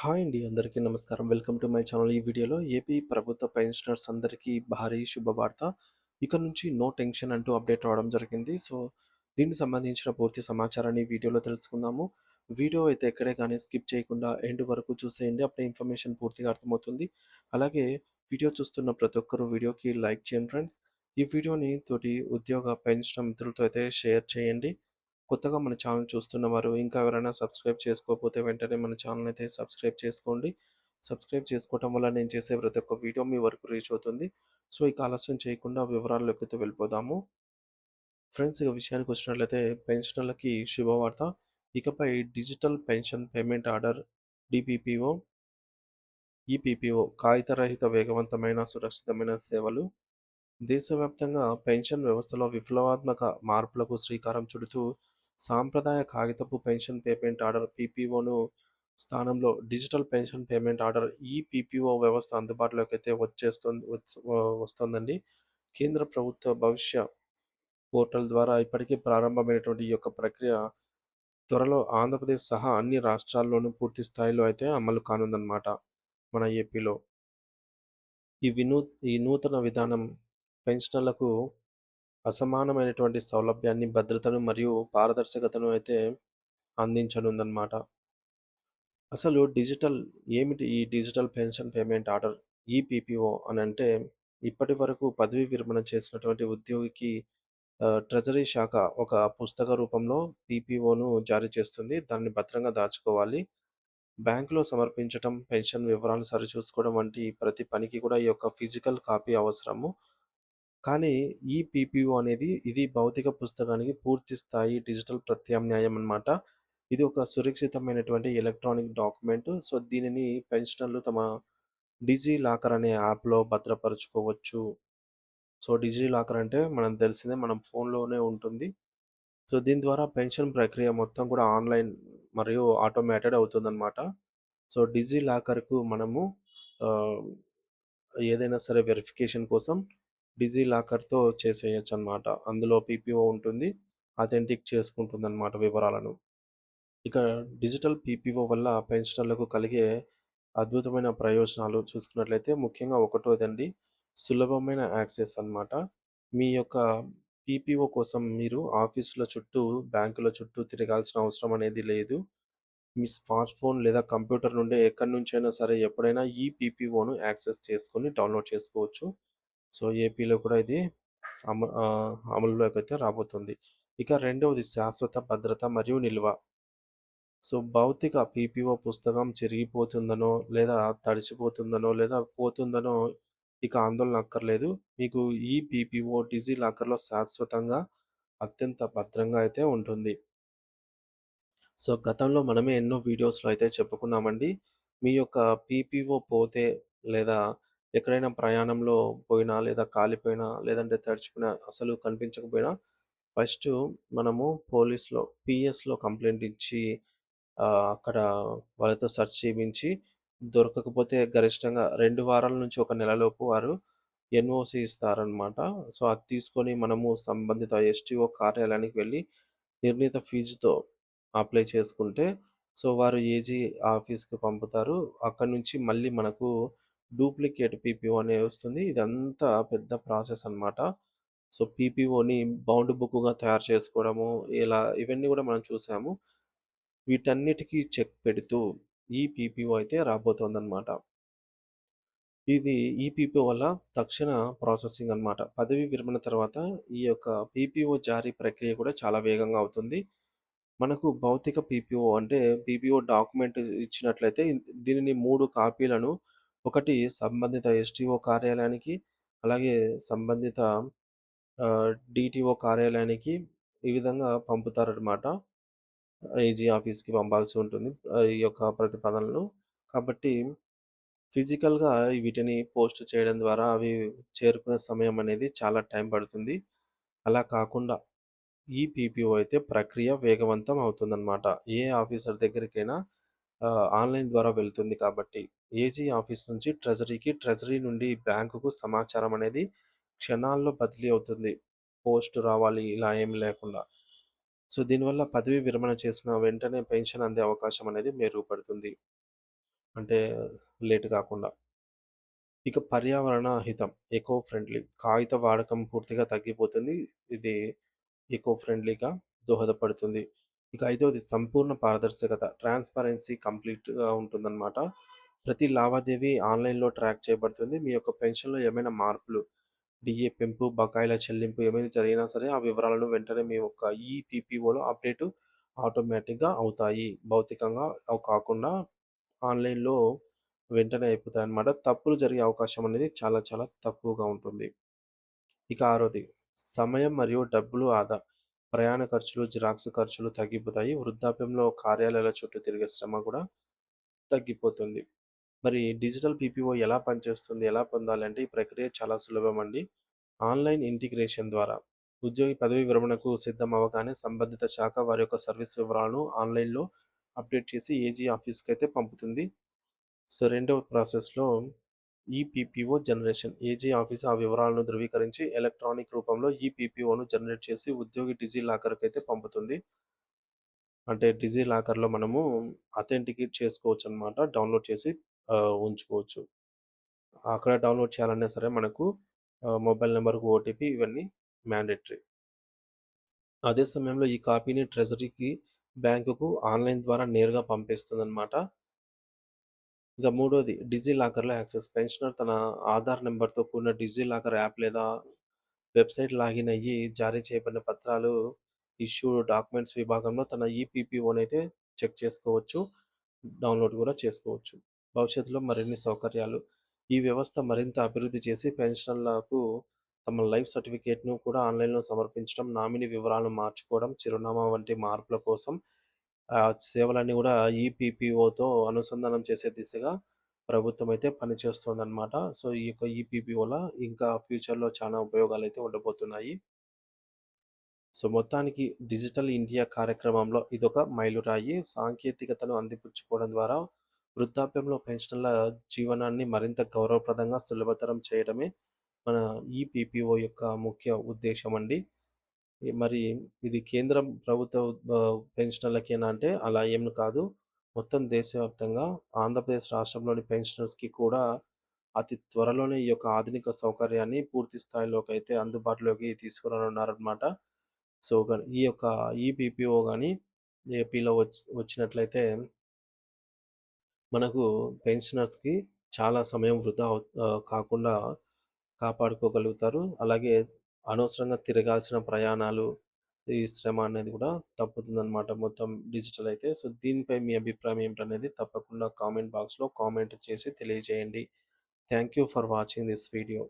Hi అండి. అందరికీ నమస్కారం. Welcome to my channel. ఈ వీడియోలో ఏపీ ప్రభుత్వ పెన్షనర్స్ అందరికీ భారీ శుభవార్త. ఇక నుంచి నో టెన్షన్ అంటూ అప్డేట్ రావడం జరిగింది. దీనికి సంబంధించిన పూర్తి సమాచారాన్ని ఈ వీడియోలో తెలుసుకుందాము. వీడియో అయితే ఎక్కడే గానీ స్కిప్ చేయకుండా ఎండ్ వరకు చూసేయండి. అప్పుడే ఇన్ఫర్మేషన్ పూర్తిగా అర్థమవుతుంది. అలాగే వీడియో చూస్తున్న ప్రతి ఒక్కరు వీడియోకి లైక్ చేయండి ఫ్రెండ్స్. ఈ వీడియోని తోటి ఉద్యోగ పెన్షనర్ మిత్రులతో అయితే షేర్ చేయండి. కొత్తగా మన ఛానల్ చూస్తున్నవారు ఇంకా ఎవరైనా సబ్స్క్రైబ్ చేసుకోకపోతే వెంటనే మన ఛానల్ అయితే సబ్స్క్రైబ్ చేసుకోండి. సబ్స్క్రైబ్ చేసుకోవటం వల్ల నేను చేసే ప్రతి ఒక్క వీడియో మీ వరకు రీచ్ అవుతుంది. ఇక ఆలస్యం చేయకుండా వివరాల్లోకి అయితే వెళ్ళిపోదాము. ఫ్రెండ్స్, ఇక విషయానికి వచ్చినట్లయితే పెన్షనర్లకి శుభవార్త. ఇకపై digital pension payment order DPPO, EPPO కాగితరహిత వేగవంతమైన సురక్షితమైన సేవలు దేశవ్యాప్తంగా పెన్షన్ వ్యవస్థలో విప్లవాత్మక మార్పులకు శ్రీకారం చుడుతూ సాంప్రదాయ కాగితపు పెన్షన్ పేమెంట్ ఆర్డర్ పీపీఓను స్థానంలో డిజిటల్ పెన్షన్ పేమెంట్ ఆర్డర్ ఈపీపీఓ వ్యవస్థ అందుబాటులోకి అయితే వస్తుందండి. కేంద్ర ప్రభుత్వ భవిష్య పోర్టల్ ద్వారా ఇప్పటికే ప్రారంభమైనటువంటి ఈ యొక్క ప్రక్రియ త్వరలో ఆంధ్రప్రదేశ్ సహా అన్ని రాష్ట్రాల్లోనూ పూర్తి స్థాయిలో అయితే అమలు కానుందన్నమాట. మన ఏపీలో ఈ నూతన విధానం పెన్షనర్లకు అసమానమైనటువంటి సౌలభ్యాన్ని, భద్రతను మరియు పారదర్శకతను అయితే అందించనుందన్నమాట. అసలు ఏమిటి ఈ డిజిటల్ పెన్షన్ పేమెంట్ ఆర్డర్ ఈపీపీఓ అనంటే, ఇప్పటివరకు పదవీ విరమణ చేసినటువంటి ఉద్యోగికి ట్రెజరీ శాఖ ఒక పుస్తక రూపంలో పీపీఓను జారీ చేస్తుంది. దాన్ని భద్రంగా దాచుకోవాలి. బ్యాంకులో సమర్పించటం, పెన్షన్ వివరాలు సరిచూసుకోవడం వంటి ప్రతి పనికి కూడా ఈ యొక్క ఫిజికల్ కాపీ అవసరము. కానీ ఈ పీపీఓ అనేది ఇది భౌతిక పుస్తకానికి పూర్తి స్థాయి డిజిటల్ ప్రత్యామ్నాయం అన్నమాట. ఇది ఒక సురక్షితమైనటువంటి ఎలక్ట్రానిక్ డాక్యుమెంట్. దీనిని పెన్షనర్లు తమ డిజి లాకర్ అనే యాప్‌లో భద్రపరుచుకోవచ్చు. డిజి లాకర్ అంటే మనకు తెలిసిందే, మనం ఫోన్‌లోనే ఉంటుంది. దీని ద్వారా పెన్షన్ ప్రక్రియ మొత్తం కూడా ఆన్‌లైన్ మరియు ఆటోమేటెడ్ అవుతుందన్నమాట. డిజి లాకర్‌కు మనము ఆహ్, ఏదైనా సరే వెరిఫికేషన్ కోసం డిజి లాకర్‌తో చేసేయొచ్చనమాట. అందులో పీపీఓ ఉంటుంది. అథెంటిక్ చేసుకుంటుందన్నమాట వివరాలను. ఇక డిజిటల్ పీపీఓ వల్ల పెన్షనర్లకు కలిగే అద్భుతమైన ప్రయోజనాలు చూసుకున్నట్లయితే ముఖ్యంగా ఒకటోదండి, సులభమైన యాక్సెస్ అన్నమాట. మీ యొక్క పీపీఓ కోసం మీరు ఆఫీసుల చుట్టూ, బ్యాంకుల చుట్టూ తిరగాల్సిన అవసరం అనేది లేదు. మీ స్మార్ట్ ఫోన్ లేదా కంప్యూటర్ నుండే ఎక్కడి నుంచైనా సరే ఎప్పుడైనా ఈ పీపీఓను యాక్సెస్ చేసుకొని డౌన్‌లోడ్ చేసుకోవచ్చు. ఏపీలో కూడా ఇది అమలులోకైతే రాబోతుంది. ఇక రెండవది శాశ్వత భద్రత మరియు నిల్వ. భౌతిక పీపీఓ పుస్తకం చిరిగిపోతుందనో, లేదా తడిసిపోతుందనో, లేదా పోతుందనో ఇక ఆందోళన అక్కర్లేదు. మీకు ఈ పీపీఓ డిజి లాకర్‌లో శాశ్వతంగా అత్యంత భద్రంగా అయితే ఉంటుంది. గతంలో మనమే ఎన్నో వీడియోస్‌లో అయితే చెప్పుకున్నామండి. మీ యొక్క పీపీఓ పోతే, లేదా ఎక్కడైనా ప్రయాణంలో పోయినా, లేదా కాలిపోయినా, లేదంటే తడిచిపోయినా, అసలు కనిపించకపోయినా ఫస్టు మనము పీఎస్‌లో కంప్లెయింట్ ఇచ్చి అక్కడ వాళ్ళతో సెర్చ్ చేపించి దొరకకపోతే గరిష్టంగా 2 వారాల నుంచి ఒక నెలలోపు వారు ఎన్ఓసి ఇస్తారనమాట. అది తీసుకొని మనము సంబంధిత ఎస్టీఓ కార్యాలయానికి వెళ్లి నిర్ణీత ఫీజుతో అప్లై చేసుకుంటే, వారు ఏజీ ఆఫీస్‌కి పంపుతారు. అక్కడి నుంచి మళ్ళీ మనకు డూప్లికేట్ పీపీఓ అనేది వస్తుంది. ఇదంతా పెద్ద ప్రాసెస్ అనమాట. పీపీఓని బౌండ్ బుక్‌గా తయారు చేసుకోవడము, ఇవన్నీ కూడా మనం చూసాము. వీటన్నిటికి చెక్ పెడుతూ ఈ పీపీఓ అయితే రాబోతోందనమాట. ఇది ఈ పీపీఓ వల్ల తక్షణ ప్రాసెసింగ్ అనమాట. పదవీ విరమణ తర్వాత ఈ యొక్క పీపీఓ జారీ ప్రక్రియ కూడా చాలా వేగంగా అవుతుంది. మనకు భౌతిక పీపీఓ అంటే పీపీఓ డాక్యుమెంట్ ఇచ్చినట్లయితే దీనిని 3 కాపీలను, ఒకటి సంబంధిత ఎస్టీఓ కార్యాలయానికి, అలాగే సంబంధిత డీటీఓ కార్యాలయానికి ఈ విధంగా పంపుతారనమాట. ఏజీ ఆఫీస్‌కి పంపాల్సి ఉంటుంది. ఈ యొక్క ప్రతిపాదనలను. కాబట్టి ఫిజికల్‌గా వీటిని పోస్ట్ చేయడం ద్వారా అవి చేరుకునే సమయం అనేది చాలా టైం పడుతుంది. అలా కాకుండా ఈ పీపీఓ అయితే ప్రక్రియ వేగవంతం అవుతుందన్నమాట. ఏ ఆఫీసర్ దగ్గరికైనా ఆన్‌లైన్ ద్వారా వెళ్తుంది కాబట్టి. ఏజీ ఆఫీస్ నుంచి ట్రెజరీకి, ట్రెజరీ నుండి బ్యాంకుకు సమాచారం అనేది క్షణాల్లో బదిలీ అవుతుంది. పోస్ట్ రావాలి ఇలా ఏమి లేకుండా. దీనివల్ల పదవీ విరమణ చేసిన వెంటనే పెన్షన్ అందే అవకాశం అనేది మెరుగుపడుతుంది. అంటే లేట్ కాకుండా. ఇక పర్యావరణ హితం ఎకో ఫ్రెండ్లీ కాగిత వాడకం పూర్తిగా తగ్గిపోతుంది. ఇది ఎకో ఫ్రెండ్లీగా దోహదపడుతుంది. ఇక ఐదవది సంపూర్ణ పారదర్శకత ట్రాన్స్‌పరెన్సీ కంప్లీట్‌గా ఉంటుందన్నమాట. ప్రతి లావాదేవీ ఆన్‌లైన్‌లో ట్రాక్ చేయబడుతుంది. మీ యొక్క పెన్షన్‌లో ఏమైనా మార్పులు, డీఏ పెంపు, బకాయిల చెల్లింపు ఏమైనా జరిగినా సరే ఆ వివరాలను వెంటనే మీ యొక్క ఈపీపీఓలో అప్డేట్ ఆటోమేటిక్‌గా అవుతాయి. భౌతికంగా కాకుండా ఆన్‌లైన్‌లో వెంటనే అయిపోతాయన్నమాట. తప్పులు జరిగే అవకాశం అనేది చాలా చాలా తక్కువగా ఉంటుంది. ఇక ఆరోది సమయం మరియు డబ్బులు ఆదా. ప్రయాణ ఖర్చులు, జిరాక్స్ ఖర్చులు తగ్గిపోతాయి. వృద్ధాప్యంలో కార్యాలయాల చుట్టూ తిరిగే శ్రమ కూడా తగ్గిపోతుంది. మరి డిజిటల్ పీపీఓ ఎలా పనిచేస్తుంది? ఎలా పొందాలంటే ఈ ప్రక్రియ చాలా సులభమండి. ఆన్‌లైన్ ఇంటిగ్రేషన్ ద్వారా ఉద్యోగి పదవీ విరమణకు సిద్ధం అవ్వగానే సంబంధిత శాఖ వారి యొక్క సర్వీస్ వివరాలను ఆన్‌లైన్‌లో అప్డేట్ చేసి ఏజీ ఆఫీస్‌కైతే పంపుతుంది. సో, రెండవ ప్రాసెస్‌లో ఈపీపీఓ జనరేషన్. ఏజీ ఆఫీస్ ఆ వివరాలను ధృవీకరించి ఎలక్ట్రానిక్ రూపంలో ఈపీపీఓను జనరేట్ చేసి ఉద్యోగి డిజి లాకర్‌కైతే పంపుతుంది. అంటే డిజి లాకర్‌లో మనము అథెంటికేట్ చేసుకోవచ్చనమాట. డౌన్‌లోడ్ చేసి ఉంచుకోవచ్చు. అక్కడ డౌన్‌లోడ్ చేయాలన్నా సరే మనకు మొబైల్ నంబర్‌కు ఓటీపీ ఇవన్నీ మ్యాండేటరీ. అదే సమయంలో ఈ కాపీని ట్రెజరీకి, బ్యాంకుకు ఆన్‌లైన్ ద్వారా నేరుగా పంపిస్తుందనమాట. ఇక మూడోది డిజి లాకర్‌లో యాక్సెస్. పెన్షనర్ తన ఆధార్ నంబర్‌తో కూడిన డిజి లాకర్ యాప్ లేదా వెబ్‌సైట్ లాగిన్ అయ్యి జారీ చేయబడిన పత్రాలు, ఇష్యూ డాక్యుమెంట్స్ విభాగంలో తన ఈపీపీఓనైతే చెక్ చేసుకోవచ్చు. డౌన్‌లోడ్ కూడా చేసుకోవచ్చు. భవిష్యత్తులో మరిన్ని సౌకర్యాలు. ఈ వ్యవస్థ మరింత అభివృద్ధి చేసి పెన్షనర్లకు తమ లైఫ్ సర్టిఫికేట్‌ను కూడా ఆన్‌లైన్‌లో సమర్పించడం, నామినీ వివరాలను మార్చుకోవడం, చిరునామా వంటి మార్పుల కోసం సేవలన్నీ గూడా ఈపీపీఓతో అనుసంధానం చేసే దిశగా ప్రభుత్వం అయితే పనిచేస్తోందనమాట. సో, ఈ యొక్క ఈపీపీఓల ఇంకా ఫ్యూచర్‌లో చాలా ఉపయోగాలైతే ఉండబోతున్నాయి. సో, మొత్తానికి డిజిటల్ ఇండియా కార్యక్రమంలో ఇదొక మైలురాయి. సాంకేతికతను అందిపుచ్చుకోవడం ద్వారా వృద్ధాప్యంలో పెన్షనర్ల జీవనాన్ని మరింత గౌరవప్రదంగా, సులభతరం చేయడమే మన ఈపీపీఓ యొక్క ముఖ్య ఉద్దేశ్యమండి. మరి ఇది కేంద్రం ప్రభుత్వ పెన్షనర్లకేనా అంటే అలా ఏమి కాదు. మొత్తం దేశవ్యాప్తంగా ఆంధ్రప్రదేశ్ రాష్ట్రంలోని పెన్షనర్స్‌కి కూడా అతి త్వరలోనే ఈ యొక్క ఆధునిక సౌకర్యాన్ని పూర్తి స్థాయిలోకైతే అందుబాటులోకి తీసుకురానున్నారనమాట. సో, ఈ యొక్క ఈపీపీఓ గాని ఏపీలో వచ్చినట్లయితే మనకు పెన్షనర్స్‌కి చాలా సమయం వృధా కాకుండా కాపాడుకోగలుగుతారు. అలాగే అనవసరంగా తిరగాల్సిన ప్రయాణాలు, ఈ శ్రమ అనేది కూడా తప్పుతుందనమాట మొత్తం డిజిటల్ అయితే. సో, దీనిపై మీ అభిప్రాయం ఏమిటనేది తప్పకుండా కామెంట్ బాక్స్‌లో కామెంట్ చేసి తెలియజేయండి. Thank you for watching this video.